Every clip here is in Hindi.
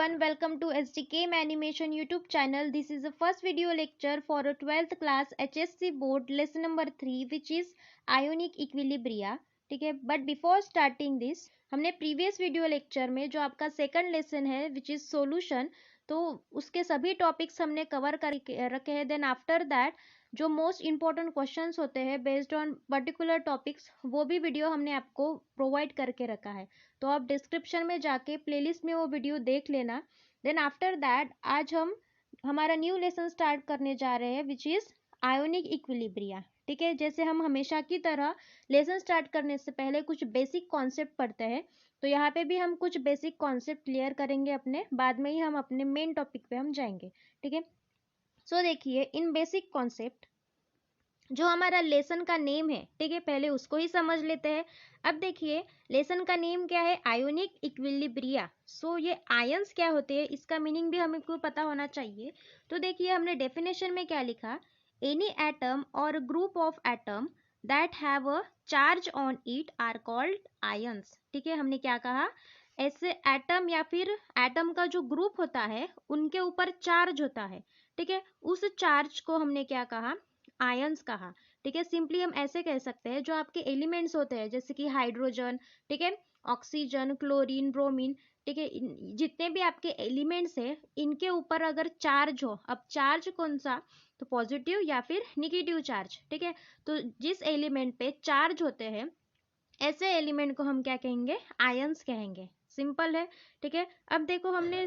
everyone, welcome to SDKM Animation YouTube channel. This is the first video lecture for a 12th class HSC board lesson number 3 which is Ionic Equilibria. ठीक है, बट बिफोर स्टार्टिंग दिस हमने प्रीवियस वीडियो लेक्चर में जो आपका सेकंड लेसन है विच इज सॉल्यूशन, तो उसके सभी टॉपिक्स हमने कवर कर रखे हैं. देन आफ्टर दैट जो मोस्ट इंपॉर्टेंट क्वेश्चंस होते हैं बेस्ड ऑन पर्टिकुलर टॉपिक्स, वो भी वीडियो हमने आपको प्रोवाइड करके रखा है. तो आप डिस्क्रिप्शन में जाके प्लेलिस्ट में वो वीडियो देख लेना. देन आफ्टर दैट आज हम हमारा न्यू लेसन स्टार्ट करने जा रहे हैं विच इज आयोनिक इक्विलिब्रिया. ठीक है, जैसे हम हमेशा की तरह लेसन स्टार्ट करने से पहले कुछ बेसिक कॉन्सेप्ट पढ़ते हैं, तो यहाँ पे भी हम कुछ बेसिक कॉन्सेप्ट क्लियर करेंगे अपने, बाद में ही हम अपने मेन टॉपिक पे हम जाएंगे. ठीक है, सो देखिए इन बेसिक कॉन्सेप्ट जो हमारा लेसन का नेम है, ठीक है, पहले उसको ही समझ लेते हैं. अब देखिए लेसन का नेम क्या है, आयोनिक इक्विलिब्रिया. सो ये आयंस क्या होते हैं इसका मीनिंग भी हमको पता होना चाहिए. तो देखिए हमने डेफिनेशन में क्या लिखा, एनी एटम और group of atom that have a charge on it are called ions. ठीक है, हमने क्या कहा, ऐसे एटम या फिर एटम का जो ग्रुप होता है उनके ऊपर चार्ज होता है, ठीक है, उस चार्ज को हमने क्या कहा, आयंस कहा. ठीक है, सिंपली हम ऐसे कह सकते हैं जो आपके एलिमेंट्स होते हैं जैसे कि हाइड्रोजन, ठीक है, ऑक्सीजन, क्लोरीन, ब्रोमीन, ठीक है, जितने भी आपके एलिमेंट्स हैं इनके ऊपर अगर चार्ज हो, अब चार्ज कौन सा, तो पॉजिटिव या फिर निगेटिव चार्ज. ठीक है, तो जिस एलिमेंट पे चार्ज होते हैं ऐसे एलिमेंट को हम क्या कहेंगे, आयंस कहेंगे. सिंपल है. ठीक है, अब देखो हमने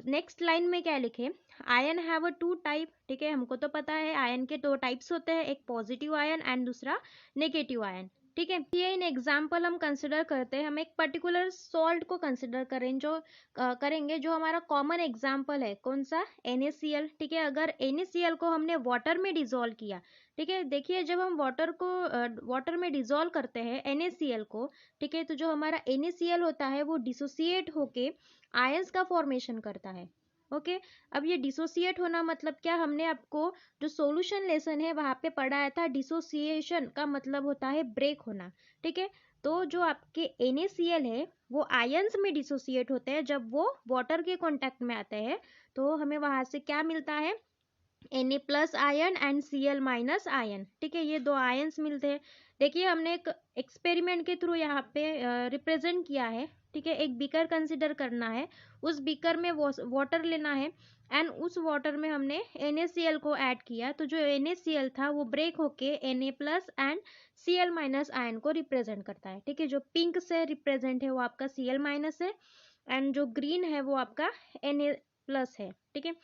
नेक्स्ट लाइन में क्या लिखे, ion have a two type. ठीक है, हमको तो पता है आयन के दो टाइप्स होते हैं, एक पॉजिटिव आयन एंड दूसरा नेगेटिव आयन. ठीक है, ये इन एग्जाम्पल हम कंसिडर करते हैं, हम एक पर्टिकुलर सॉल्ट को कंसिडर करेंगे जो हमारा कॉमन एग्जाम्पल है, कौन सा, NaCl. ठीक है, अगर NaCl को हमने वाटर में डिजोल्व किया, ठीक है, देखिए जब हम वाटर में डिजोल्व करते हैं NaCl को, ठीक है, तो जो हमारा NaCl होता है वो डिसोसिएट होके आयंस का फॉर्मेशन करता है. ओके, अब ये डिसोसिएट होना मतलब क्या, हमने आपको जो सॉल्यूशन लेसन है वहां पे पढ़ाया था, डिसोसिएशन का मतलब होता है ब्रेक होना. ठीक है, तो जो आपके NaCl है वो आयंस में डिसोसिएट होते हैं जब वो वाटर के कांटेक्ट में आते हैं, तो हमें वहां से क्या मिलता है, Na plus ion and Cl minus ion. ठीक है, ये दो आयन्स मिलते हैं. देखिए हमने एक एक्सपेरिमेंट के थ्रू यहाँ पे रिप्रेजेंट किया है. ठीक है, एक बीकर कंसिडर करना है, उस बीकर में वाटर लेना है एंड उस वाटर में हमने NaCl को ऐड किया, तो जो NaCl था वो ब्रेक होके Na plus and Cl minus ion को रिप्रेजेंट करता है. ठीक है, जो पिंक से रिप्रेजेंट है वो आपका Cl माइनस है एंड जो ग्रीन है वो आपका Na प्लस है. ठीक है,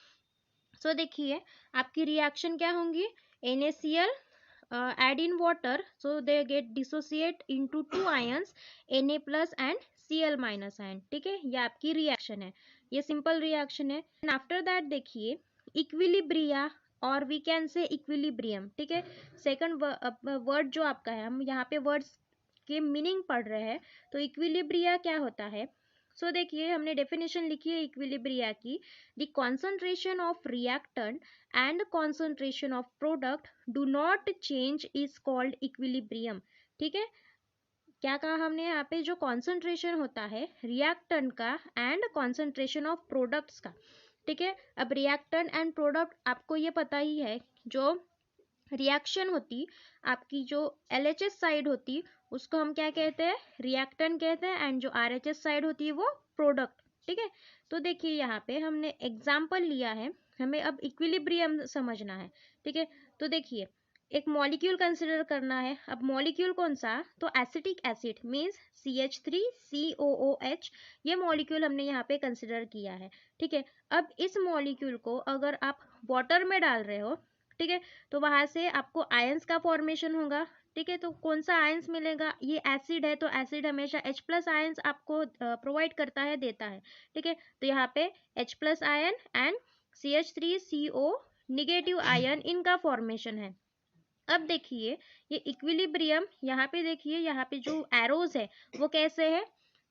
सो देखिए आपकी रिएक्शन क्या होंगी, NaCl add in water, so they get dissociate into two ions, Na plus and Cl minus ion. ठीक है, ये आपकी रिएक्शन है, ये सिंपल रिएक्शन है. आफ्टर दैट देखिए इक्विलिब्रिया और वी कैन से इक्विलिब्रियम. ठीक है, सेकंड वर्ड जो आपका है, हम यहाँ पे वर्ड्स के मीनिंग पढ़ रहे हैं, तो इक्विलिब्रिया क्या होता है. सो देखिए हमने डेफिनेशन लिखी है इक्विलिब्रिया की, the concentration of reactant and concentration of product do not change is called equilibrium. ठीक है, क्या कहा हमने यहाँ पे, जो कॉन्सेंट्रेशन होता है रिएक्टेंट का एंड कॉन्सेंट्रेशन ऑफ प्रोडक्ट्स का. ठीक है, अब रिएक्टेंट एंड प्रोडक्ट आपको ये पता ही है, जो रिएक्शन होती आपकी, जो LHS साइड होती उसको हम क्या कहते हैं, रिएक्टेंट कहते हैं, एंड जो RH साइड होती है वो प्रोडक्ट. ठीक है, तो देखिए यहाँ पे हमने एग्जाम्पल लिया है, हमें अब इक्विलिब्रियम समझना है. ठीक है, तो देखिए एक मॉलिक्यूल कंसिडर करना है. अब मॉलिक्यूल कौन सा, तो एसिटिक एसिड मीन्स CH3COOH, ये मॉलिक्यूल हमने यहाँ पे कंसिडर किया है. ठीक है, अब इस मॉलिक्यूल को अगर आप वाटर में डाल रहे हो, ठीक है, तो वहां से आपको आयंस का फॉर्मेशन होगा. ठीक है, तो कौन सा आयंस मिलेगा, ये एसिड है तो एसिड हमेशा H प्लस आयंस आपको प्रोवाइड करता है, देता है. ठीक है, तो यहाँ पे H plus ion and CH3CO negative ion इनका फॉर्मेशन है. अब देखिए ये इक्विलिब्रियम, यहाँ पे देखिए यहाँ पे जो एरोज है वो कैसे है,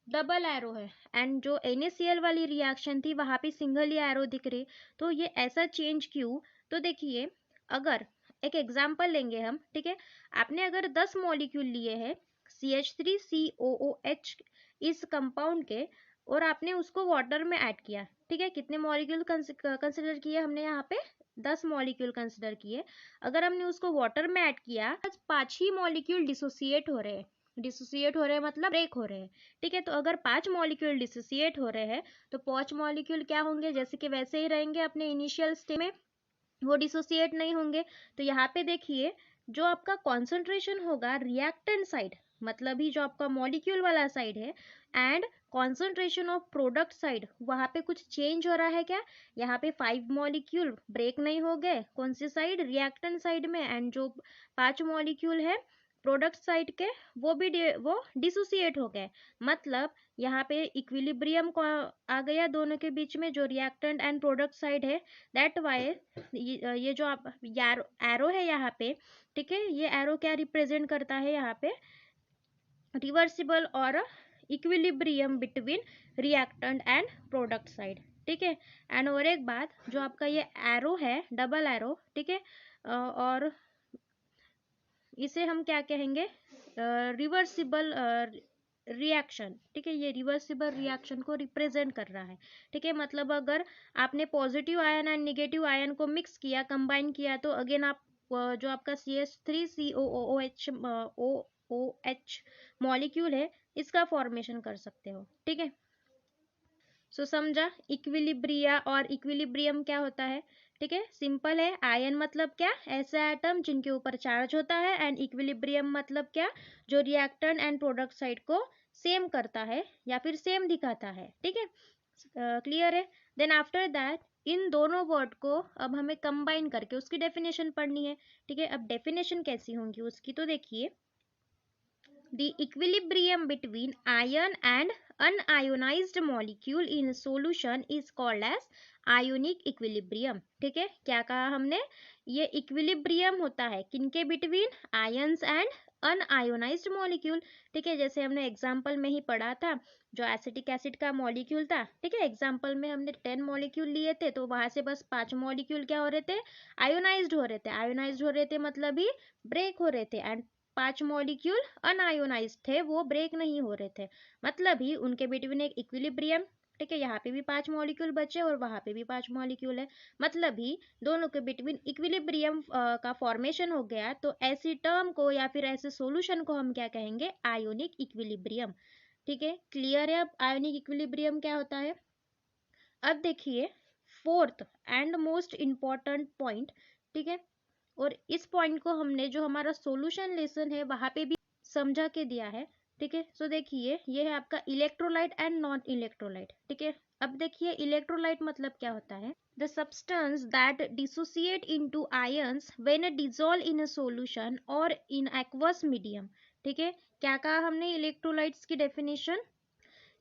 डबल एरो है, एंड जो NaCl वाली रिएक्शन थी वहां पे सिंगल ही एरो दिख रही. तो ये ऐसा चेंज क्यों, तो देखिए अगर एक एग्जांपल लेंगे हम. ठीक है, आपने अगर 10 मॉलिक्यूल लिए हैं CH3COOH इस कंपाउंड के, और आपने उसको वाटर में ऐड किया, ठीक है। कितने मॉलिक्यूल कंसिडर किए हमने यहाँ पे? 10 मॉलिक्यूल कंसिडर किए। अगर हमने उसको वाटर में ऐड किया, 5 ही मॉलिक्यूल डिसोसिएट हो रहे हैं। डिसोसिएट हो रहे हैं मतलब ब्रेक हो रहे हैं, ठीक है। तो अगर 5 मॉलिक्यूल डिसोसिएट हो रहे हैं तो 5 मॉलिक्यूल क्या होंगे? जैसे कि वैसे ही रहेंगे अपने इनिशियल स्टेज में, वो डिसोसिएट नहीं होंगे। तो यहाँ पे देखिए, जो आपका कॉन्सेंट्रेशन होगा रिएक्टेंट साइड, मतलब ही जो आपका मॉलिक्यूल वाला साइड है, and concentration of product side, वहाँ पे कुछ चेंज हो रहा है क्या? यहाँ पे 5 मॉलिक्यूल ब्रेक नहीं हो गए, कौन सी साइड? रिएक्टेंट साइड में, एंड जो 5 मॉलिक्यूल है प्रोडक्ट साइड के, वो डिसोसिएट हो गए। मतलब यहाँ पे इक्विलिब्रियम को आ गया दोनों के बीच में, जो रिएक्टेंट एंड प्रोडक्ट साइड है। दैट वाई ये जो आप एरो है यहाँ पे, ठीक है, ये एरो क्या रिप्रेजेंट करता है यहाँ पे? रिवर्सिबल और equilibrium between reactant and product side, ठीक है। एंड और एक बात, जो आपका ये एरो है, डबल एरो, ठीक है, और इसे हम क्या कहेंगे? रिवर्सिबल रिएक्शन, ठीक है। ये रिवर्सिबल रिएक्शन को रिप्रेजेंट कर रहा है, ठीक है। मतलब अगर आपने positive ion and negative ion को मिक्स किया, कंबाइन किया, तो अगेन आप जो आपका CH3COOH मॉलिक्यूल है, इसका फॉर्मेशन कर सकते हो, ठीक है। सो समझा इक्विलिब्रिया और इक्विलिब्रियम क्या होता है? ठीक है, सिंपल है। आयन मतलब क्या? ऐसे एटम जिनके ऊपर चार्ज होता है, एंड इक्विलिब्रियम मतलब क्या? जो रिएक्टेंट एंड प्रोडक्ट साइड को सेम करता है या फिर सेम दिखाता है, ठीक है। क्लियर है? देन आफ्टर दैट इन दोनों वर्ड को अब हमें कंबाइन करके उसकी डेफिनेशन पढ़नी है, ठीक है। अब डेफिनेशन कैसी होंगी उसकी, तो देखिए, the equilibrium between ion and unionized molecule in solution is called as ionic equilibrium, ठीक है। क्या कहा हमने? ये इक्विलिब्रियम होता है किनके between? Ions and unionised molecule, ठीक है। जैसे हमने एग्जांपल में ही पढ़ा था, जो एसिटिक एसिड का मॉलिक्यूल था, ठीक है, एग्जांपल में हमने 10 मॉलिक्यूल लिए थे, तो वहां से बस 5 मॉलिक्यूल क्या हो रहे थे? आयोनाइज्ड हो रहे थे। आयोनाइज्ड हो रहे थे मतलब ही ब्रेक हो रहे थे, एंड 5 मॉलिक्यूल अनआयोनाइज्ड थे, वो ब्रेक नहीं हो रहे थे, मतलब ही उनके बिटवीन एक इक्विलिब्रियम, ठीक है। यहाँ पे भी 5 मॉलिक्यूल बचे और वहां पे भी 5 मॉलिक्यूल है, मतलब ही दोनों के बिटवीन इक्विलिब्रियम का फॉर्मेशन हो गया। तो ऐसी टर्म को या फिर ऐसे सॉल्यूशन को हम क्या कहेंगे? आयोनिक इक्विलिब्रियम, ठीक है। क्लियर है अब आयोनिक इक्विलिब्रियम क्या होता है? अब देखिए fourth and most important point, ठीक है। और इस पॉइंट को हमने जो हमारा सॉल्यूशन लेसन है वहां पे भी समझा के दिया है, ठीक है। सो देखिए, ये है आपका इलेक्ट्रोलाइट एंड नॉन इलेक्ट्रोलाइट, ठीक है। अब देखिए इलेक्ट्रोलाइट मतलब क्या होता है? The substance that dissociate into ions when dissolve in a solution और इन एक्वस मीडियम, ठीक है। क्या कहा हमने इलेक्ट्रोलाइट्स की डेफिनेशन?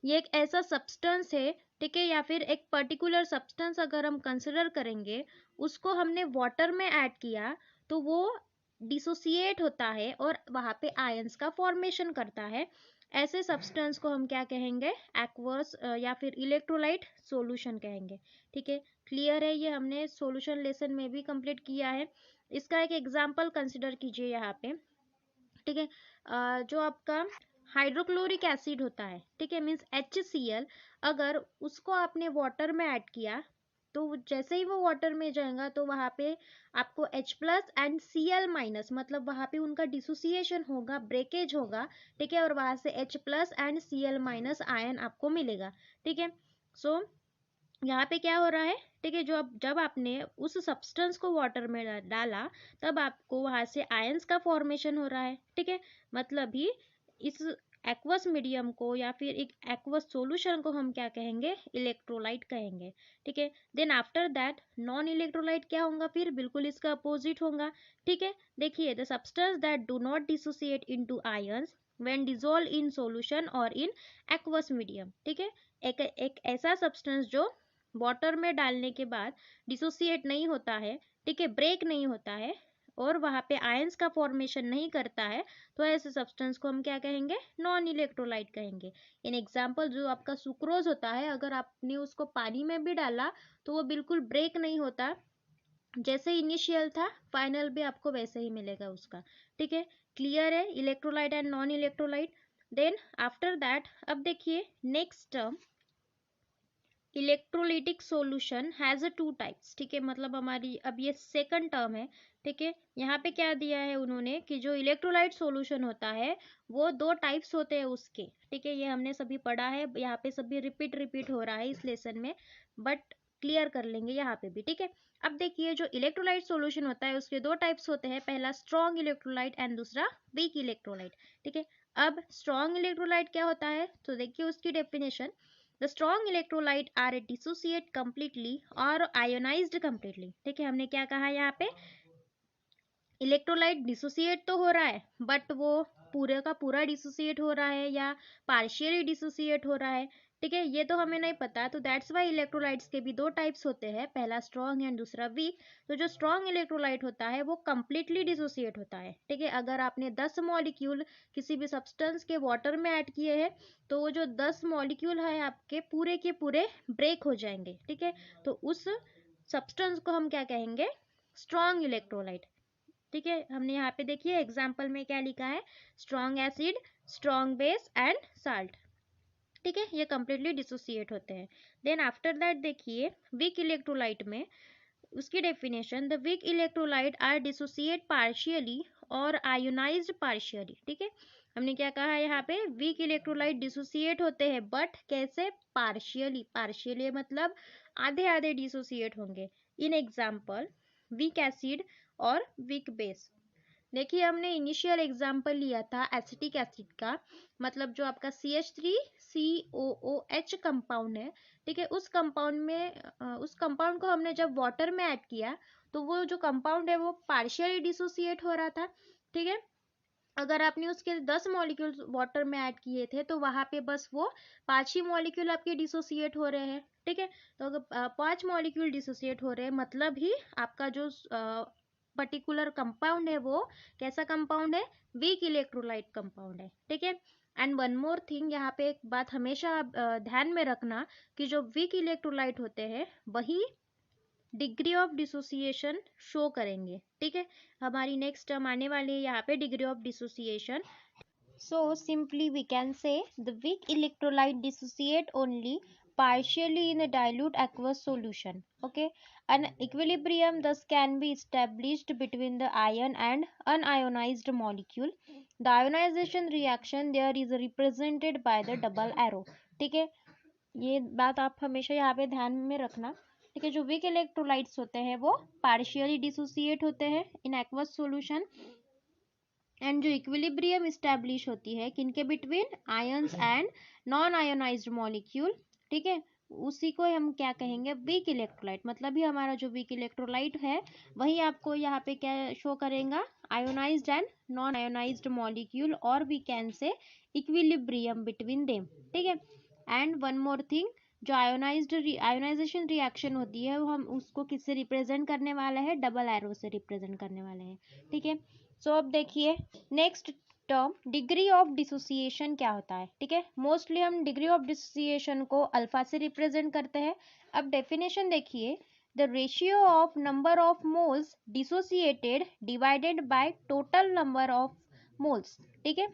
ये एक ऐसा सब्सटेंस है, ठीक है, या फिर एक पर्टिकुलर सब्सटेंस अगर हम कंसिडर करेंगे, उसको हमने वाटर में ऐड किया तो वो डिसोसिएट होता है और वहां पे आयंस का फॉर्मेशन करता है। ऐसे सब्सटेंस को हम क्या कहेंगे? एक्वस या फिर इलेक्ट्रोलाइट सॉल्यूशन कहेंगे, ठीक है। क्लियर है? ये हमने सॉल्यूशन लेसन में भी कंप्लीट किया है। इसका एक एग्जांपल कंसिडर कीजिए यहाँ पे, ठीक है। जो आपका हाइड्रोक्लोरिक एसिड होता है, ठीक है, मीन्स HCl, अगर उसको आपने वाटर में ऐड किया तो जैसे ही वो वाटर में जाएगा तो वहां पे आपको H plus and Cl minus, मतलब वहां पे उनका डिसोसिएशन होगा, ब्रेकेज होगा, ठीक है, और वहां से H plus and Cl minus ion आपको मिलेगा, ठीक है। सो यहाँ पे क्या हो रहा है? ठीक है, जब आपने उस सब्सटेंस को वाटर में डाला, तब आपको वहां से आयंस का फॉर्मेशन हो रहा है, ठीक है। मतलब ही इस एक्वस मीडियम को या फिर एक एक्वस सॉल्यूशन को हम क्या कहेंगे? इलेक्ट्रोलाइट कहेंगे, ठीक है। Then after that non electrolyte क्या होगा? फिर बिल्कुल इसका अपोजिट होगा, ठीक है। देखिए, the substance that do not dissociate into ions when dissolve in solution और इन एक्वस मीडियम, ठीक है। एक ऐसा सब्सटेंस जो वाटर में डालने के बाद डिसोसिएट नहीं होता है, ठीक है, ब्रेक नहीं होता है और वहां पे आयंस का फॉर्मेशन नहीं करता है, तो ऐसे सब्सटेंस को हम क्या कहेंगे? नॉन इलेक्ट्रोलाइट कहेंगे। इन एग्जांपल जो आपका सुक्रोज होता है, अगर आपने उसको पानी में भी डाला तो वो बिल्कुल ब्रेक नहीं होता, जैसे इनिशियल था फाइनल भी आपको वैसे ही मिलेगा उसका, ठीक है। क्लियर है electrolyte and non electrolyte? Then after that अब देखिए next term, electrolytic solution has a two types, ठीक है, मतलब हमारी अब ये सेकंड टर्म है, ठीक है। यहाँ पे क्या दिया है उन्होंने कि जो इलेक्ट्रोलाइट सॉल्यूशन होता है वो दो टाइप्स होते हैं उसके, ठीक है। ये हमने सभी पढ़ा है, यहाँ पे सभी रिपीट हो रहा है इस लेसन में, बट क्लियर कर लेंगे यहाँ पे भी, ठीक है। अब देखिए जो इलेक्ट्रोलाइट सॉल्यूशन होता है उसके दो टाइप्स होते हैं, पहला स्ट्रॉन्ग इलेक्ट्रोलाइट एंड दूसरा वीक इलेक्ट्रोलाइट, ठीक है। अब स्ट्रॉन्ग इलेक्ट्रोलाइट क्या होता है, तो देखिए उसकी definition, the strong electrolyte are dissociate completely or ionized completely, ठीक है। हमने क्या कहा यहाँ पे, इलेक्ट्रोलाइट डिसोसिएट तो हो रहा है बट वो पूरे का पूरा डिसोसिएट हो रहा है या पार्शियली डिसोसिएट हो रहा है, ठीक है, ये तो हमें नहीं पता। तो दैट्स वाई इलेक्ट्रोलाइट्स के भी दो टाइप्स होते हैं, पहला स्ट्रॉन्ग एंड दूसरा वीक। तो जो स्ट्रॉन्ग इलेक्ट्रोलाइट होता है वो कंप्लीटली डिसोसिएट होता है, ठीक है। अगर आपने 10 मॉलिक्यूल किसी भी सब्सटेंस के वाटर में ऐड किए हैं तो वो जो 10 मॉलिक्यूल है आपके पूरे के पूरे ब्रेक हो जाएंगे, ठीक है। तो उस सब्सटेंस को हम क्या कहेंगे, स्ट्रॉन्ग इलेक्ट्रोलाइट, ठीक है। हमने यहाँ पे देखिए एग्जाम्पल में क्या लिखा है, strong acid, strong base and salt, ठीक है, ये कंप्लीटली डिसोसिएट होते हैं। देन आफ्टर दैट देखिए वीक इलेक्ट्रोलाइट में उसकी definition, the weak electrolyte are dissociate partially और आयोनाइज्ड पार्शियली, ठीक है। हमने क्या कहा यहाँ पे, वीक इलेक्ट्रोलाइट डिसोसिएट होते हैं बट कैसे, पार्शियली, पार्शियली मतलब आधे आधे डिसोसिएट होंगे। इन एग्जाम्पल वीक एसिड और वीक बेस। देखिए हमने इनिशियल एग्जाम्पल लिया था एसिटिक एसिड का, मतलब जो आपका CH3COOH कंपाउंड है, ठीक है। उस कंपाउंड में उस कंपाउंड को हमने जब वाटर में ऐड किया तो वो जो कंपाउंड है वो पार्शियली डिसोसिएट हो रहा था, ठीक है। अगर आपने उसके 10 मॉलिक्यूल वाटर में ऐड किए थे तो वहां पे बस वो 5 ही मॉलिक्यूल आपके डिसोसिएट हो रहे हैं, ठीक है। तो अगर 5 मॉलिक्यूल डिसोसिएट हो रहे हैं मतलब ही आपका जो पर्टिकुलर कंपाउंड है वो कैसा कंपाउंड है, वीक इलेक्ट्रोलाइट कंपाउंड है, ठीक है। एंड वन मोर थिंग, यहाँ पे एक बात हमेशा ध्यान में रखना कि जो वीक इलेक्ट्रोलाइट होते हैं वही डिग्री ऑफ डिसोसिएशन शो करेंगे, ठीक है। हमारी नेक्स्ट टर्म आने वाली है यहाँ पे degree of dissociation. So simply we can say the weak electrolyte dissociate only partially in a dilute aqueous solution. Okay, an equilibrium thus can be established between the ion and unionized molecule. The ionization reaction there is represented by the double arrow. ठीक है, ये बात आप हमेशा यहाँ पे ध्यान में रखना, ठीक है। जो वीक इलेक्ट्रोलाइट्स होते हैं वो पार्शियली डिसोसिएट होते हैं इन एक्वस सॉल्यूशन, एंड जो इक्विलिब्रियम इस्टेब्लिश होती है किनके between, ions and non ionized molecule, ठीक है, उसी को हम क्या कहेंगे, वीक इलेक्ट्रोलाइट। मतलब ही हमारा जो वीक इलेक्ट्रोलाइट है वही आपको यहाँ पे क्या शो करेगा, ionized and non ionized molecule, और we can say equilibrium between them, ठीक है। एंड वन मोर थिंग, जो आयोनाइजेशन रिएक्शन होती है वो हम उसको किससे रिप्रेजेंट करने वाला है, डबल एरो से रिप्रेजेंट करने वाले हैं, ठीक है। सो अब देखिए next term degree of dissociation क्या होता है, ठीक है। मोस्टली हम डिग्री ऑफ डिसोसिएशन को अल्फा से रिप्रेजेंट करते हैं। अब डेफिनेशन देखिए, the ratio of number of moles dissociated divided by total number of moles, ठीक है।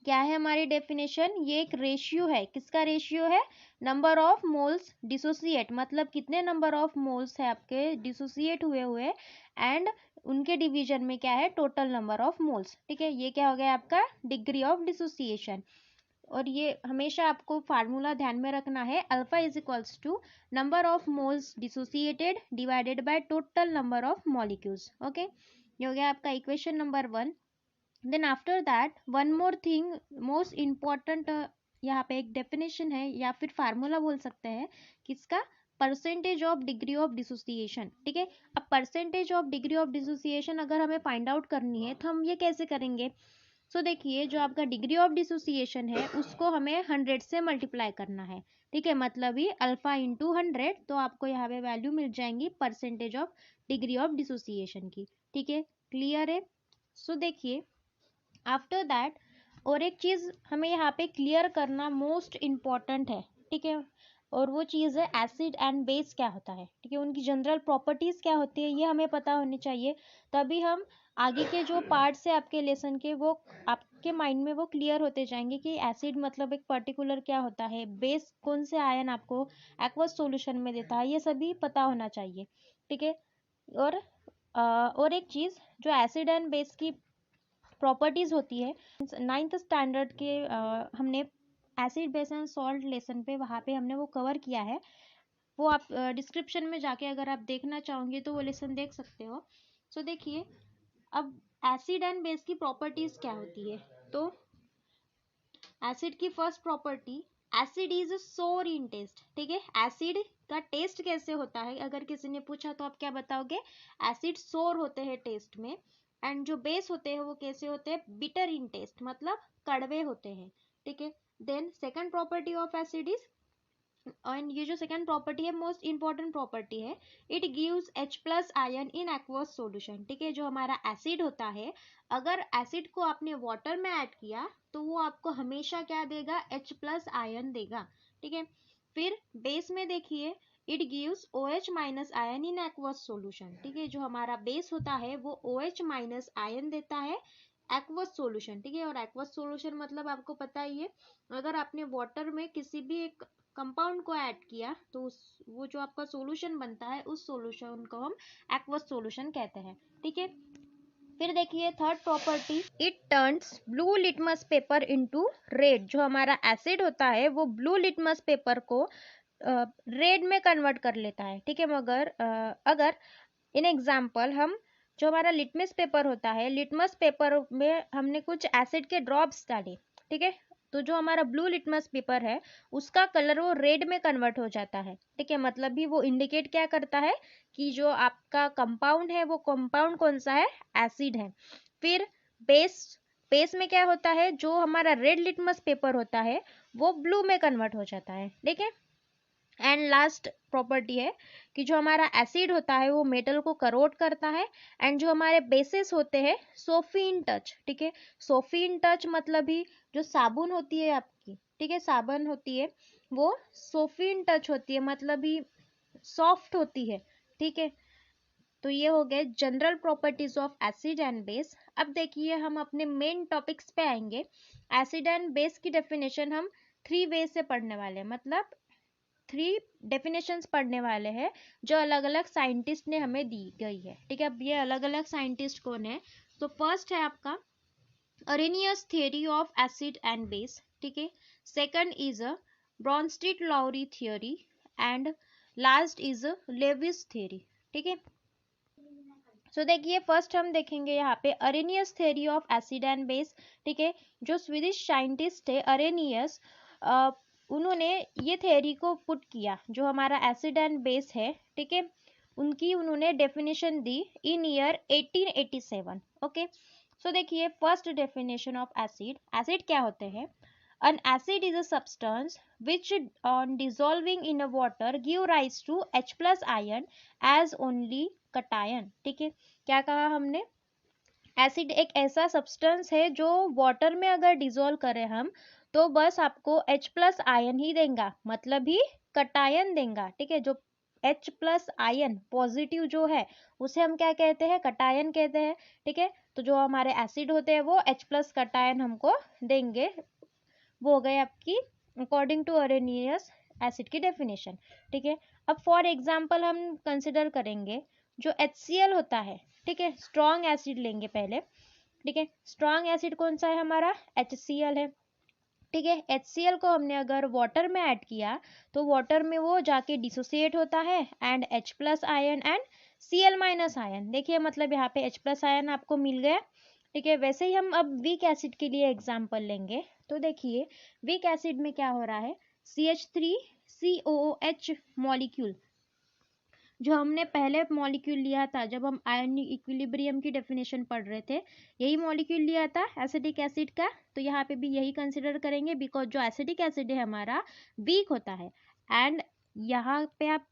क्या है हमारी डेफिनेशन, ये एक रेशियो है, किसका रेशियो है, नंबर ऑफ मोल्स डिसोसिएट, मतलब कितने नंबर ऑफ मोल्स है आपके डिसोसिएट हुए हुए, एंड उनके डिवीजन में क्या है, टोटल नंबर ऑफ मोल्स, ठीक है। ये क्या हो गया आपका डिग्री ऑफ डिसोसिएशन। और ये हमेशा आपको फार्मूला ध्यान में रखना है, alpha is equals to number of moles dissociated divided by total number of molecules, okay. ये हो गया आपका equation number 1। Then after that one more thing most important, यहाँ पे एक डेफिनेशन है या फिर फार्मूला बोल सकते हैं, किसका, percentage of degree of dissociation, ठीक है। अब percentage of degree of dissociation अगर हमें फाइंड आउट करनी है तो हम ये कैसे करेंगे, सो देखिए जो आपका डिग्री ऑफ डिसोसिएशन है उसको हमें 100 से मल्टीप्लाई करना है, ठीक है, मतलब ही अल्फा इंटू 100, तो आपको यहाँ पे वैल्यू मिल जाएंगी percentage of degree of dissociation की, ठीक है, क्लियर है। सो देखिए आफ्टर दैट और एक चीज़ हमें यहाँ पे क्लियर करना मोस्ट इम्पॉर्टेंट है, ठीक है, और वो चीज़ है एसिड एंड बेस क्या होता है, ठीक है, उनकी जनरल प्रॉपर्टीज़ क्या होती है ये हमें पता होनी चाहिए, तभी हम आगे के जो पार्ट्स है आपके लेसन के वो आप आपके माइंड में वो क्लियर होते जाएंगे कि एसिड मतलब एक पर्टिकुलर क्या होता है, बेस कौन से आयन आपको एक्वस सॉल्यूशन में देता है, ये सभी पता होना चाहिए, ठीक है। और एक चीज़ जो एसिड एंड बेस की प्रॉपर्टीज होती है, 9th स्टैंडर्ड के हमने acid base and salt lesson पे वहाँ पे हमने वो कवर किया है, वो आप डिस्क्रिप्शन में जाके अगर आप देखना चाहोगे तो वो लेसन देख सकते हो। सो देखिए अब एसिड एंड बेस की प्रॉपर्टीज क्या होती है। तो एसिड की फर्स्ट प्रॉपर्टी, एसिड इज सोर इन टेस्ट, ठीक है। एसिड का टेस्ट कैसे होता है, अगर किसी ने पूछा तो आप क्या बताओगे, एसिड सोर होते हैं टेस्ट में। एंड जो बेस होते हैं वो कैसे होते हैं, बिटर इन टेस्ट, मतलब कड़वे होते हैं, ठीक है। Then second property of acid is, and ये जो सेकंड प्रॉपर्टी है मोस्ट इंपॉर्टेंट प्रॉपर्टी है, it gives H plus ion in aqueous solution, ठीक है। जो हमारा एसिड होता है, अगर एसिड को आपने वाटर में ऐड किया तो वो आपको हमेशा क्या देगा, H प्लस आयन देगा, ठीक है। फिर बेस में देखिए, it gives OH minus ion in aqueous solution, ठीक है। जो हमारा बेस होता है वो OH माइनस आयन देता है एक्वस सॉल्यूशन, ठीक है। और एक्वस सॉल्यूशन मतलब आपको पता ही है, अगर आपने वाटर में किसी भी एक कंपाउंड को ऐड किया तो वो जो आपका सॉल्यूशन बनता है उस सॉल्यूशन को हम एक्वस सॉल्यूशन कहते हैं, ठीक है। फिर देखिए third property, it turns blue litmus paper into red. जो हमारा एसिड होता है वो ब्लू लिटमस पेपर को रेड में कन्वर्ट कर लेता है, ठीक है। मगर अगर इन एग्जाम्पल हम, जो हमारा लिटमस पेपर होता है, लिटमस पेपर में हमने कुछ एसिड के ड्रॉप्स डाले, ठीक है, तो जो हमारा ब्लू लिटमस पेपर है उसका कलर वो रेड में कन्वर्ट हो जाता है, ठीक है। मतलब भी वो इंडिकेट क्या करता है कि जो आपका कंपाउंड है वो कंपाउंड कौन सा है, एसिड है। फिर बेस, बेस में क्या होता है, जो हमारा रेड लिटमस पेपर होता है वो ब्लू में कन्वर्ट हो जाता है, ठीक है। एंड लास्ट प्रॉपर्टी है कि जो हमारा एसिड होता है वो मेटल को करोट करता है, एंड जो हमारे बेसिस होते हैं सोफी इन टच, ठीक है। सोफी इन टच मतलब ही जो साबुन होती है आपकी, ठीक है, साबुन होती है वो सोफी इन टच होती है, मतलब ही सॉफ्ट होती है, ठीक है। तो ये हो गए general properties of acid and base. अब देखिए हम अपने मेन टॉपिक्स पे आएंगे। एसिड एंड बेस की डेफिनेशन हम 3 वे से पढ़ने वाले हैं, मतलब 3 डेफिनेशंस पढ़ने वाले हैं जो अलग अलग साइंटिस्ट ने हमें दी गई है, ठीक है। अब ये अलग अलग साइंटिस्ट कौन है, तो फर्स्ट है आपका Arrhenius theory of acid and base, ठीक है। Second is a Bronsted Lowry theory, and last is Lewis theory, ठीक है। सो देखिए फर्स्ट हम देखेंगे यहाँ पे Arrhenius theory of acid and base, ठीक है। जो स्वीडिश साइंटिस्ट है अरेनियस, उन्होंने ये थ्योरी को पुट किया, जो हमारा एसिड एंड बेस है, ठीक है, उनकी उन्होंने डेफिनेशन दी इन ईयर 1887, ओके। सो देखिए first definition of acid, acid क्या होते हैं, an acid is a substance which on dissolving in a water give rise to H plus ion as only cation, ठीक है। क्या कहा हमने, एसिड एक ऐसा सब्सटेंस है जो वाटर में अगर डिजोल्व करें हम तो बस आपको H प्लस आयन ही देगा, मतलब ही कटायन देगा, ठीक है। जो H प्लस आयन पॉजिटिव जो है उसे हम क्या कहते हैं, कटायन कहते हैं, ठीक है। तो जो हमारे एसिड होते हैं वो H प्लस कटायन हमको देंगे, वो हो गए आपकी अकॉर्डिंग टू अरेनियस एसिड की डेफिनेशन, ठीक है। अब फॉर एग्जांपल हम कंसिडर करेंगे जो HCl होता है, ठीक है, स्ट्रॉन्ग एसिड लेंगे पहले, ठीक है। स्ट्रॉन्ग एसिड कौन सा है हमारा, HCl है, ठीक है। HCl को हमने अगर वाटर में ऐड किया तो वाटर में वो जाके डिसोसिएट होता है and H plus ion and Cl minus ion, देखिए मतलब यहाँ पे H प्लस आयन आपको मिल गया, ठीक है। वैसे ही हम अब वीक एसिड के लिए एग्जांपल लेंगे, तो देखिए वीक एसिड में क्या हो रहा है, CH3COOH मॉलिक्यूल, जो हमने पहले मॉलिक्यूल लिया था जब हम आयोनिक इक्विलिब्रियम की डेफिनेशन पढ़ रहे थे, यही मॉलिक्यूल लिया था एसिडिक एसिड का, तो यहाँ पे भी यही कंसिडर करेंगे बिकॉज जो एसिडिक एसिड है हमारा वीक होता है। एंड यहाँ पे आप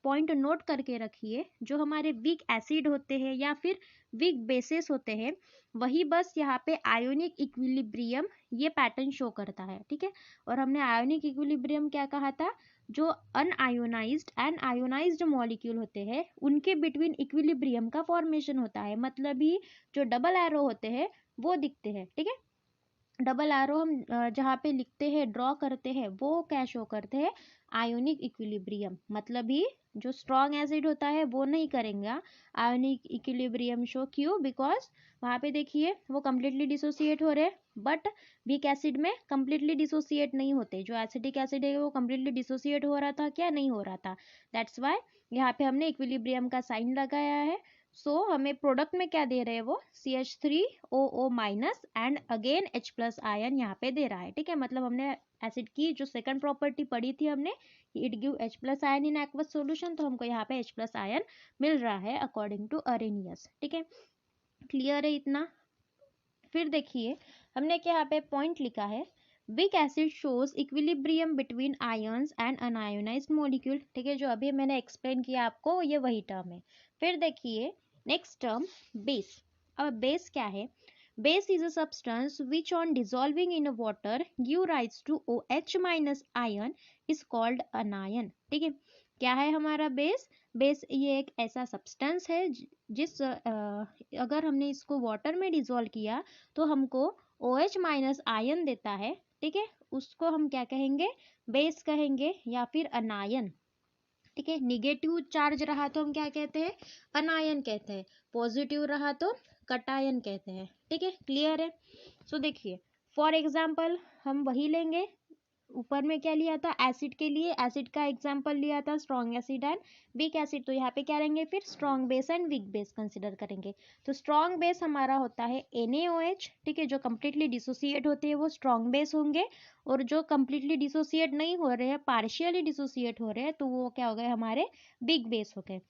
पॉइंट नोट करके रखिए, जो हमारे वीक एसिड होते हैं या फिर वीक बेसिस होते हैं वही बस यहाँ पे आयोनिक इक्विलिब्रियम ये पैटर्न शो करता है, ठीक है। और हमने आयोनिक इक्विलिब्रियम क्या कहा था, जो अनआयोनाइज्ड एंड आयोनाइज्ड मॉलिक्यूल होते हैं उनके बिटवीन इक्विलिब्रियम का फॉर्मेशन होता है, मतलब ही जो डबल एरो होते हैं वो दिखते हैं, ठीक है। डबल एरो हम जहाँ पे लिखते हैं, ड्रॉ करते हैं, वो क्या शो करते हैं? Ionic equilibrium. मतलब ही जो स्ट्रॉन्ग एसिड होता है वो नहीं करेंगे आयोनिक इक्विलिब्रियम शो। क्यों? बिकॉज वहाँ पे देखिए वो कम्प्लीटली डिसोसिएट हो रहे हैं, बट वीक एसिड में कम्प्लीटली डिसोसिएट नहीं होते। जो एसिडिक एसिड है वो कम्प्लीटली डिसोसिएट हो रहा था क्या? नहीं हो रहा था। दैट्स वाई यहाँ पे हमने इक्विलिब्रियम का साइन लगाया है। सो हमें प्रोडक्ट में क्या दे रहे हैं? वो CH3OO minus and again H+ ion यहाँ पे दे रहा है। ठीक है, मतलब हमने एसिड की जो सेकंड प्रॉपर्टी पढ़ी थी हमने, it give H+ ion in aqueous solution, तो हमको यहाँ पे H+ आयन मिल रहा है अकॉर्डिंग टू अरेनियस। ठीक है, क्लियर है इतना? फिर देखिए हमने क्या यहाँ पे पॉइंट लिखा है, weak acid shows equilibrium between ions and unionised molecule. ठीक है, जो अभी मैंने एक्सप्लेन किया आपको, ये वही टर्म है। फिर देखिए नेक्स्ट टर्म बेस। अब बेस क्या है? Base is a substance which on dissolving in water give rise to OH minus ion is called anion. ठीक है, क्या है हमारा बेस? बेस ये एक ऐसा सब्सटेंस है जिस अगर हमने इसको वाटर में डिसॉल्व किया तो हमको OH माइनस आयन देता है। ठीक है, उसको हम क्या कहेंगे? बेस कहेंगे या फिर अनायन। ठीक है, निगेटिव चार्ज रहा तो हम क्या कहते हैं? अनायन कहते हैं। पॉजिटिव रहा तो कटायन कहते हैं। ठीक है, क्लियर है? सो देखिए फॉर एग्जाम्पल हम वही लेंगे, ऊपर में क्या लिया था? एसिड के लिए एसिड का एग्जांपल लिया था strong acid and weak acid. तो यहाँ पे क्या रहेंगे फिर? Strong base and weak base consider करेंगे। तो स्ट्रॉन्ग बेस हमारा होता है NaOH। ठीक है, जो कम्प्लीटली डिसोसिएट होते हैं वो स्ट्रॉन्ग बेस होंगे, और जो कम्प्लीटली डिसोसिएट नहीं हो रहे हैं, पार्शियली डिसोसिएट हो रहे हैं, तो वो क्या हो गए? हमारे वीक बेस हो गए।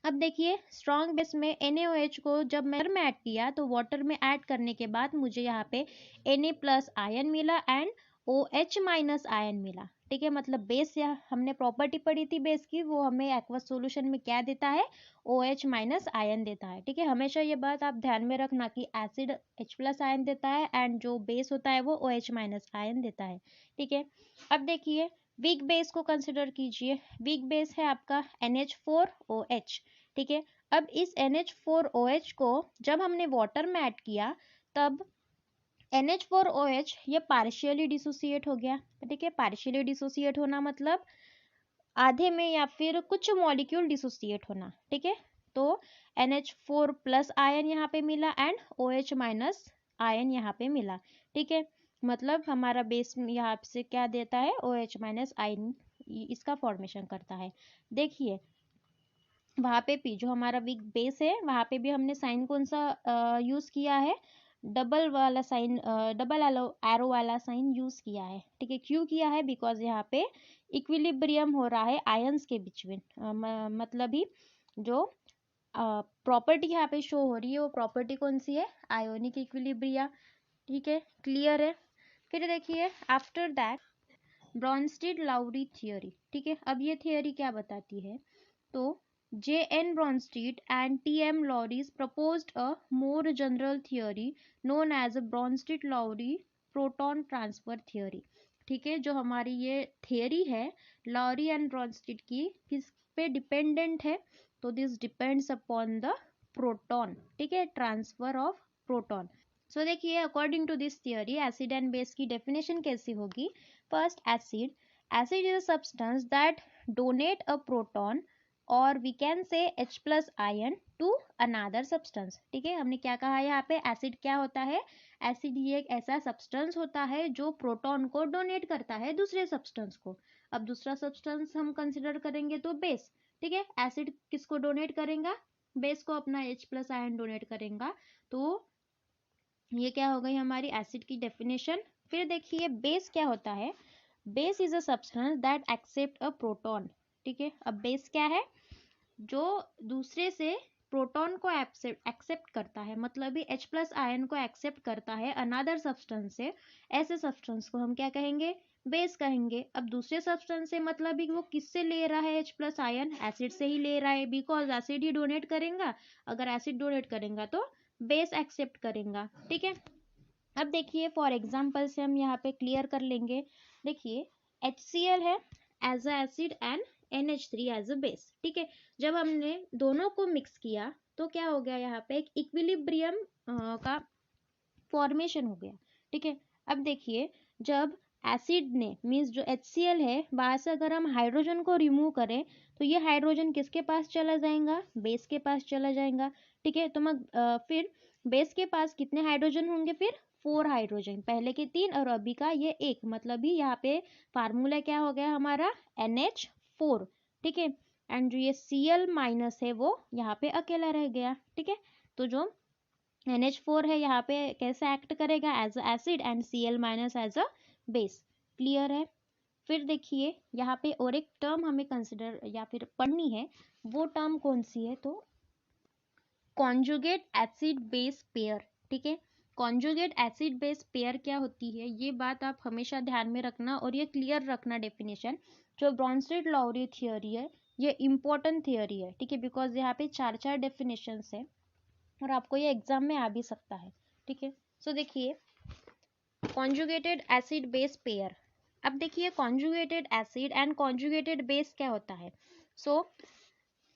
अब देखिए स्ट्रॉन्ग बेस में NaOH को जब मैं वाटर में ऐड किया, तो वाटर में ऐड करने के बाद मुझे यहाँ पे Na+ आयन मिला एंड OH माइनस आयन मिला। ठीक है, मतलब बेस, या हमने प्रॉपर्टी पढ़ी थी बेस की, वो हमें एक्वस सॉल्यूशन में क्या देता है? OH माइनस आयन देता है। ठीक है, हमेशा ये बात आप ध्यान में रखना कि एसिड H+ आयन देता है एंड जो बेस होता है वो OH माइनस आयन देता है। ठीक है, अब देखिए वीक बेस को कंसिडर कीजिए। वीक बेस है आपका NH4OH। ठीक है, अब इस NH4OH को जब हमने वाटर में ऐड किया, तब NH4OH ये पार्शियली डिसोसिएट हो गया। ठीक है, पार्शियली डिसोसिएट होना मतलब आधे में या फिर कुछ मॉलिक्यूल डिसोसिएट होना। ठीक है, तो NH4+ आयन यहाँ पे मिला एंड OH माइनस आयन यहाँ पे मिला। ठीक है, मतलब हमारा बेस यहाँ से क्या देता है? OH माइनस आयन इसका फॉर्मेशन करता है। देखिए वहाँ पे भी जो हमारा वीक बेस है, वहाँ पे भी हमने साइन कौन सा यूज किया है? डबल वाला साइन, डबल एरो वाला साइन यूज किया है। ठीक है, क्यों किया है? बिकॉज यहाँ पे इक्विलिब्रियम हो रहा है आयंस के बीच में। मतलब ही जो प्रॉपर्टी यहाँ पे शो हो रही है वो प्रॉपर्टी कौन सी है? Ionic equilibria. ठीक है, क्लियर है? फिर देखिए आफ्टर दैट ब्रॉन्स्टीड लाउरी थियोरी। ठीक है, अब ये थियोरी क्या बताती है? तो J.N. Bronsted and T.M. Lowry's proposed a more general theory known as Bronsted-Lowry proton transfer theory। ठीक है, जो हमारी ये थियरी है लॉरी एंड ब्रॉन्स्टेड की, किस पे डिपेंडेंट है? तो this depends upon the proton. ठीक है, ट्रांसफर ऑफ प्रोटॉन। सो देखिए according to this theory acid and base की डेफिनेशन कैसी होगी? First, acid is a substance that donate a proton और we can say H+ ion to another substance. ठीक है, हमने क्या कहा यहाँ पे? एसिड क्या होता है? एसिड ये एक ऐसा सब्सटेंस होता है जो प्रोटॉन को डोनेट करता है दूसरे सब्सटेंस को। अब दूसरा सब्सटेंस हम कंसिडर करेंगे तो बेस। ठीक है, एसिड किसको डोनेट करेगा? बेस को अपना H+ आयन डोनेट करेगा। तो ये क्या हो गई हमारी एसिड की डेफिनेशन। फिर देखिए बेस क्या होता है? Base is a substance that accept a proton. ठीक है, अब बेस क्या है? जो दूसरे से प्रोटॉन को एक्सेप्ट करता है, मतलब भी H+ आयन को एक्सेप्ट करता है अनदर सब्सटेंस से, ऐसे सब्सटेंस को हम क्या कहेंगे? बेस कहेंगे। अब दूसरे सब्सटेंस से मतलब भी वो किससे ले रहा है H+ आयन? एसिड से ही ले रहा है, बिकॉज एसिड ही डोनेट करेगा। अगर एसिड डोनेट करेगा तो बेस एक्सेप्ट करेगा। ठीक है, अब देखिए फॉर एग्जाम्पल से हम यहाँ पे क्लियर कर लेंगे। देखिए HCl है as a acid and NH3 as a base. ठीक है, जब हमने दोनों को मिक्स किया तो क्या हो गया? यहाँ पे एक इक्विलिब्रियम का फॉर्मेशन हो गया। ठीक है, अब देखिए, जब एसिड ने मीन्स जो HCl है वहां से अगर हम हाइड्रोजन को रिमूव करें तो ये हाइड्रोजन किसके पास चला जाएगा, बेस के पास चला जाएगा। ठीक है, तो फिर बेस के पास कितने हाइड्रोजन होंगे, फिर 4 हाइड्रोजन, पहले के 3 और अभी का ये 1, मतलब ही यहाँ पे फार्मूला क्या हो गया हमारा, NH4। ठीक है, एंड जो ये Cl माइनस है वो यहाँ पे अकेला रह गया। ठीक है, तो जो NH4 है यहाँ पे कैसे एक्ट करेगा, as a acid, and Cl minus as a base. Clear है। फिर देखिए यहाँ पे और एक टर्म हमें कंसिडर या फिर पढ़नी है, वो टर्म कौन सी है, तो कॉन्जुगेट एसिड बेस पेयर। ठीक है, कॉन्जुगेट एसिड बेस पेयर क्या होती है, ये बात आप हमेशा ध्यान में रखना और ये क्लियर रखना डेफिनेशन। जो ब्रॉन्स्टेड लॉरी थियोरी है ये इंपॉर्टेंट थियोरी है। ठीक है, बिकॉज यहाँ पे 4 डेफिनेशन है और आपको ये एग्जाम में आ भी सकता है। ठीक है, सो देखिए कॉन्जुगेटेड एसिड बेस पेयर। अब देखिए conjugated acid and conjugated base क्या होता है। सो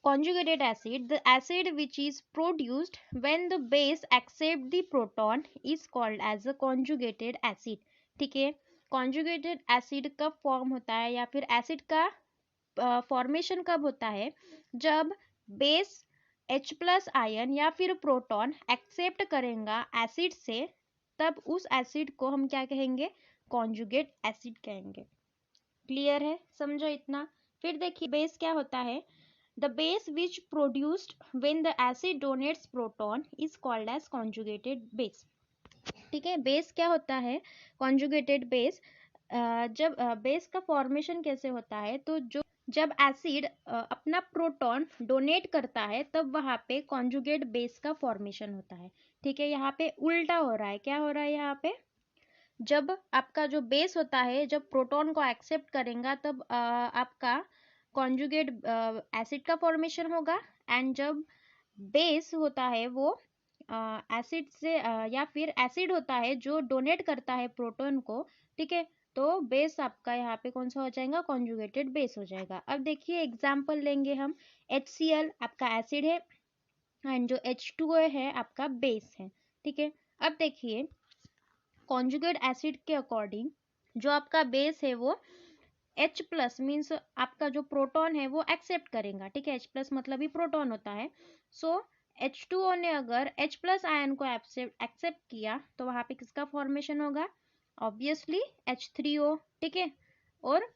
conjugated acid, the acid which is produced when the base accept the proton is called as a conjugated acid। ठीक है, conjugated acid कब फॉर्म होता है या फिर एसिड का फॉर्मेशन कब होता है, जब बेस H प्लस आयन या फिर प्रोटॉन एक्सेप्ट करेगा एसिड से, तब उस एसिड को हम क्या कहेंगे, कॉन्जुगेट एसिड कहेंगे। क्लियर है, समझो इतना। फिर देखिए बेस क्या होता है, the base which produced when the acid donates proton is called as conjugated base। ठीक है, बेस क्या होता है, conjugated base। जब बेस का फॉर्मेशन कैसे होता है, तो जब एसिड अपना प्रोटॉन डोनेट करता है तब वहां पे कॉन्जुगेट बेस का फॉर्मेशन होता है। ठीक है, यहाँ पे उल्टा हो रहा है, क्या हो रहा है यहाँ पे, जब आपका जो बेस होता है जब प्रोटॉन को एक्सेप्ट करेगा तब आपका कॉन्जुगेट एसिड का फॉर्मेशन होगा, एंड जब बेस होता है वो एसिड से या फिर एसिड होता है जो डोनेट करता है प्रोटॉन को। ठीक है, तो बेस आपका यहाँ पे कौन सा हो जाएगा, कॉन्जुगेटेड बेस हो जाएगा। अब देखिए एग्जांपल लेंगे हम, HCl आपका एसिड है एंड जो H2O है आपका बेस है। ठीक है, अब देखिए कॉन्जुगेट एसिड के अकॉर्डिंग जो आपका बेस है वो H प्लस मीन्स आपका जो प्रोटॉन है वो एक्सेप्ट करेगा। ठीक है, H प्लस मतलब ही प्रोटॉन होता है। सो H2O ने अगर H प्लस आयन को एक्सेप्ट किया तो वहां पे किसका फॉर्मेशन होगा, ऑब्वियसली H3O। ठीक है, और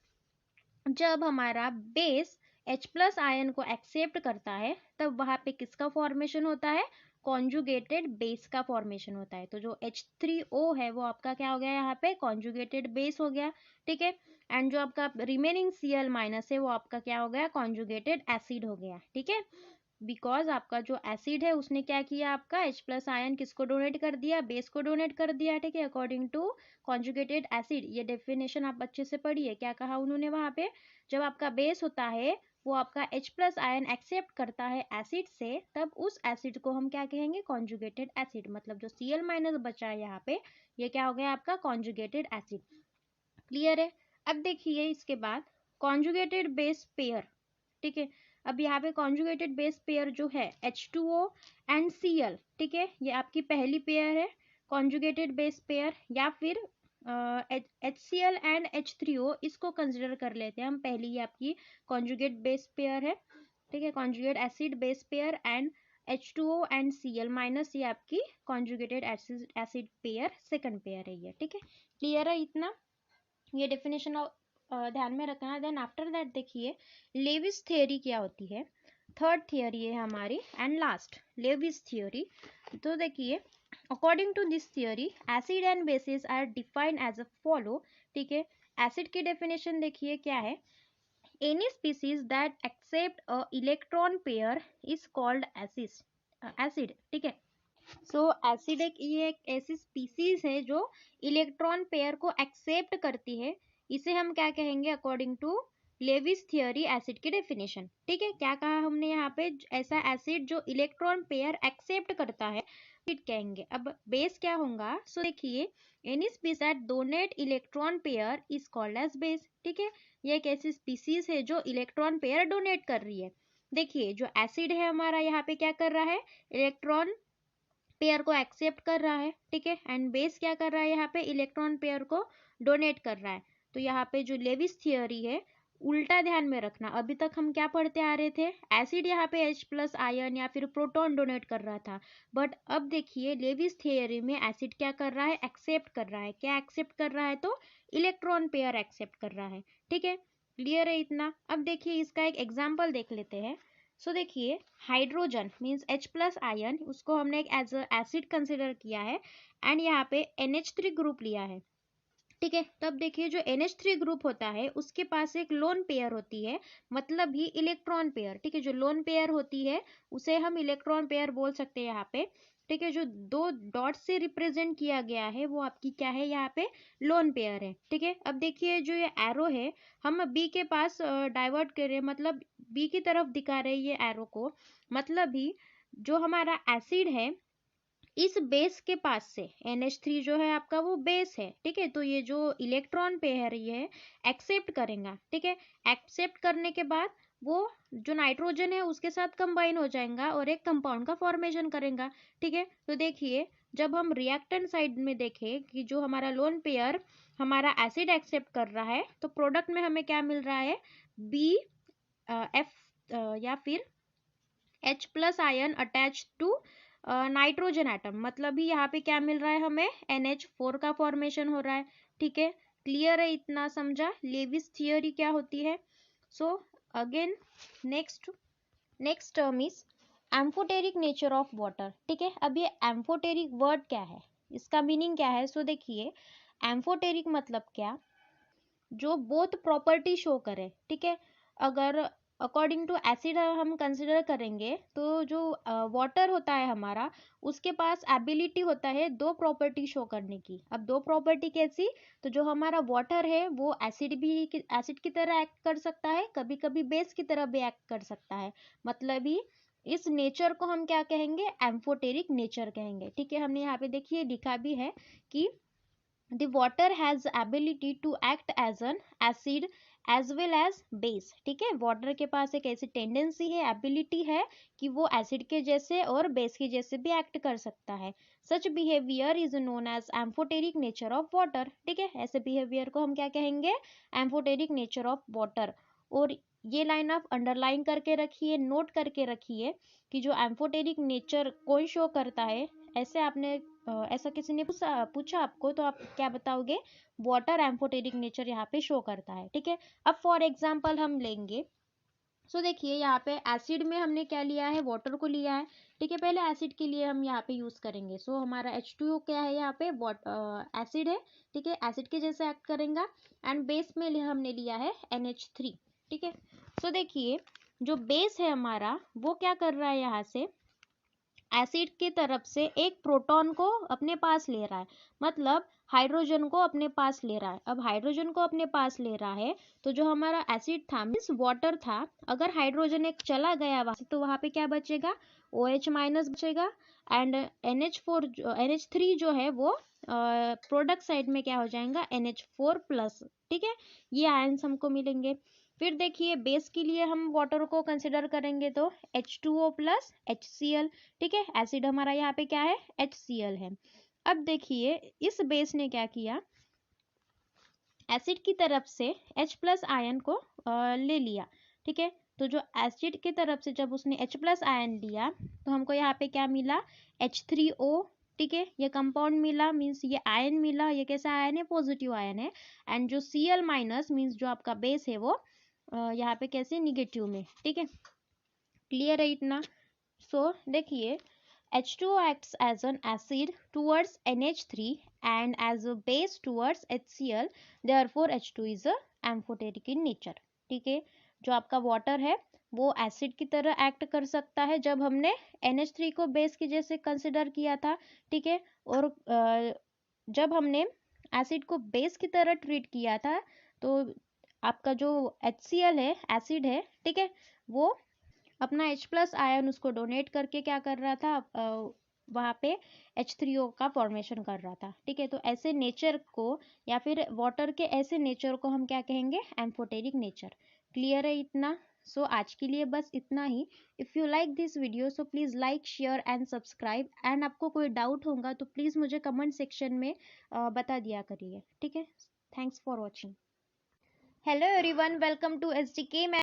जब हमारा बेस H प्लस आयन को एक्सेप्ट करता है तब वहां पे किसका फॉर्मेशन होता है, कॉन्जुगेटेड बेस का फॉर्मेशन होता है। तो जो H3O है वो आपका क्या हो गया, यहाँ पे कॉन्जुगेटेड बेस हो गया। ठीक है, एंड जो आपका रिमेनिंग Cl माइनस है वो आपका क्या हो गया, कॉन्जुगेटेड एसिड हो गया। ठीक है, बिकॉज आपका जो एसिड है उसने क्या किया, आपका H प्लस आयन किसको डोनेट कर दिया, बेस को डोनेट कर दिया। ठीक है, अकॉर्डिंग टू कॉन्जुगेटेड एसिड। ये डेफिनेशन आप अच्छे से पढ़िए, क्या कहा उन्होंने वहां पे, जब आपका बेस होता है वो आपका H प्लस आयन एक्सेप्ट करता है एसिड से, तब उस एसिड को हम क्या कहेंगे, कॉन्जुगेटेड एसिड। मतलब जो Cl माइनस बचा है यहाँ पे ये क्या हो गया आपका, कॉन्जुगेटेड एसिड। क्लियर है। अब देखिए इसके बाद कॉन्जुगेटेड बेस पेयर। ठीक है, अब यहाँ पे कॉन्जुगेटेड बेस पेयर जो है H2O एंड Cl। ठीक है, ये आपकी पहली पेयर है कॉन्जुगेटेड बेस पेयर, या फिर HCl एंड H3O इसको कंसिडर कर लेते हैं हम, पहली ये आपकी कॉन्जुगेट बेस पेयर है। ठीक है, conjugate acid base pair and H2O and Cl minus ये आपकी conjugated acid pair second pair है ये। ठीक है, क्लियर है इतना, ये डेफिनेशन ध्यान में रखना। देन आफ्टर दैट देखिए लेविस थ्योरी क्या होती है, थर्ड थियोरी है हमारी एंड लास्ट लेविस थ्योरी। तो देखिए according to this theory acid and bases are defined as a follow. ठीक है, एसिड की डेफिनेशन देखिए क्या है, any species that accept a electron pair is called acid. ठीक है, सो एसिड ये एक ऐसी स्पीसीज है जो इलेक्ट्रॉन पेयर को एक्सेप्ट करती है, इसे हम क्या कहेंगे, according to Lewis theory acid की डेफिनेशन। ठीक है, क्या कहा हमने यहाँ पे, ऐसा एसिड जो इलेक्ट्रॉन पेयर एक्सेप्ट करता है एसिड कहेंगे। अब बेस क्या होगा, सो देखिए any species that donate electron pair is called as base. ठीक है, ये एक ऐसी स्पीसीज है जो इलेक्ट्रॉन पेयर डोनेट कर रही है। देखिए जो एसिड है हमारा यहाँ पे क्या कर रहा है, इलेक्ट्रॉन पेयर को एक्सेप्ट कर रहा है, ठीक है, एंड बेस क्या कर रहा है, यहाँ पे इलेक्ट्रॉन पेयर को डोनेट कर रहा है। तो यहाँ पे जो लेविस थियोरी है उल्टा ध्यान में रखना। अभी तक हम क्या पढ़ते आ रहे थे, एसिड यहाँ पे H+ आयन या फिर प्रोटॉन डोनेट कर रहा था, बट अब देखिए लेविस थियोरी में एसिड क्या कर रहा है, एक्सेप्ट कर रहा है। क्या एक्सेप्ट कर रहा है, तो इलेक्ट्रॉन पेयर एक्सेप्ट कर रहा है, ठीक है, क्लियर है इतना। अब देखिए इसका एक एग्जाम्पल देख लेते हैं। सो देखिए हाइड्रोजन मीन्स H+ आयन, उसको हमने एक एज एसिड कंसिडर किया है एंड यहाँ पे NH3 ग्रुप लिया है, ठीक है। तब देखिए जो NH3 ग्रुप होता है उसके पास एक लोन पेयर होती है, मतलब ही इलेक्ट्रॉन पेयर, ठीक है। जो लोन पेयर होती है उसे हम इलेक्ट्रॉन पेयर बोल सकते हैं यहाँ पे, ठीक है। जो दो डॉट से रिप्रेजेंट किया गया है वो आपकी क्या है, यहाँ पे लोन पेयर है, ठीक है। अब देखिए जो ये एरो है हम बी के पास डाइवर्ट कर रहे हैं, मतलब बी की तरफ दिखा रहे हैं ये एरो को, मतलब ही जो हमारा एसिड है इस बेस के पास से NH3 जो है आपका वो बेस है, ठीक है। तो ये जो इलेक्ट्रॉन पेयर ये एक्सेप्ट करेगा, ठीक है। एक्सेप्ट करने के बाद वो जो नाइट्रोजन है उसके साथ कंबाइन हो जाएगा और एक कंपाउंड का फॉर्मेशन करेगा, ठीक है। तो देखिए जब हम रिएक्टेंट साइड में देखें कि जो हमारा लोन पेयर हमारा एसिड एक्सेप्ट कर रहा है, तो प्रोडक्ट में हमें क्या मिल रहा है, BF या फिर H+ ion attach to nitrogen atom, मतलब ही यहाँ पे क्या मिल रहा है, हमें NH4 का फॉर्मेशन हो रहा है, ठीक है। क्लियर है इतना, समझा लेविस थियोरी क्या होती है। So again next term is amphoteric nature of water, ठीक है। अब ये एम्फोटेरिक वर्ड क्या है, इसका मीनिंग क्या है। सो देखिए एम्फोटेरिक मतलब क्या, जो बोथ प्रॉपर्टी शो करे, ठीक है। अगर अकॉर्डिंग टू एसिड हम कंसिडर करेंगे तो जो वाटर होता है हमारा उसके पास एबिलिटी होता है दो प्रॉपर्टी शो करने की। अब दो प्रॉपर्टी कैसी, तो जो हमारा वाटर है वो एसिड की तरह एक्ट कर सकता है, कभी कभी बेस की तरह भी एक्ट कर सकता है, मतलब ही इस नेचर को हम क्या कहेंगे, एम्फोटेरिक नेचर कहेंगे, ठीक है। हमने यहाँ पे देखिए लिखा भी है कि the water has ability to act as an acid as well as base, ठीक है। वाटर के पास एक ऐसी टेंडेंसी है, एबिलिटी है कि वो एसिड के जैसे और बेस के जैसे भी एक्ट कर सकता है। Such behaviour is known as amphoteric nature of water, ठीक है। ऐसे बिहेवियर को हम क्या कहेंगे, एम्फोटेरिक नेचर ऑफ वाटर। और ये लाइन आप अंडरलाइन करके रखिए, नोट करके रखिए कि जो एम्फोटेरिक नेचर कोई शो करता है, ऐसे आपने ऐसा किसी ने पूछा आपको तो आप क्या बताओगे, वाटर एम्फोटेरिक नेचर यहाँ पे शो करता है, ठीक है। अब फॉर एग्जांपल हम लेंगे, सो देखिए यहाँ पे एसिड में हमने क्या लिया है, वाटर को लिया है, ठीक है। पहले एसिड के लिए हम यहाँ पे यूज करेंगे। सो हमारा H2O क्या है, यहाँ पे एसिड है, ठीक है, एसिड के जैसे एक्ट करेगा एंड बेस में हमने लिया है NH3, ठीक है। सो देखिए जो बेस है हमारा वो क्या कर रहा है, यहाँ से एसिड की तरफ से एक प्रोटॉन को अपने पास ले रहा है, मतलब हाइड्रोजन को अपने पास ले रहा है। अब हाइड्रोजन को अपने पास ले रहा है तो जो हमारा एसिड था मीन्स वाटर था, अगर हाइड्रोजन एक चला गया वहां से तो वहां पे क्या बचेगा, OH- बचेगा एंड NH3 जो है वो प्रोडक्ट साइड में क्या हो जाएगा, NH4+, ठीक है। ये आयंस हमको मिलेंगे। फिर देखिए बेस के लिए हम वाटर को कंसिडर करेंगे तो H2O + HCl, ठीक है। एसिड हमारा यहाँ पे क्या है, HCl है। अब देखिए इस बेस ने क्या किया, एसिड की तरफ से H+ आयन को ले लिया, ठीक है। तो जो एसिड की तरफ से जब उसने H+ आयन लिया तो हमको यहाँ पे क्या मिला, H3O, ठीक है। ये कंपाउंड मिला, मीन्स ये आयन मिला, ये कैसा आयन है, पॉजिटिव आयन है। एंड जो Cl- मीन्स जो आपका बेस है वो यहाँ पे कैसे, निगेटिव में, ठीक है। क्लियर है इतना। सो देखिए H2O acts as an acid towards NH3 and as a base towards HCl, therefore H2 is a amphoteric in nature, ठीक है। जो आपका वाटर है वो एसिड की तरह एक्ट कर सकता है जब हमने NH3 को बेस के जैसे कंसिडर किया था, ठीक है। और जब हमने एसिड को बेस की तरह ट्रीट किया था तो आपका जो HCl है, एसिड है, ठीक है, वो अपना H+ आयन उसको डोनेट करके क्या कर रहा था, वहाँ पे H3O का फॉर्मेशन कर रहा था, ठीक है। तो ऐसे नेचर को या फिर वाटर के ऐसे नेचर को हम क्या कहेंगे, एम्फोटेरिक नेचर। क्लियर है इतना, सो आज के लिए बस इतना ही। If you like this video so please like share and subscribe, and आपको कोई डाउट होगा तो प्लीज़ मुझे कमेंट सेक्शन में बता दिया करिए, ठीक है। Thanks for watching. Hello everyone, welcome to S D के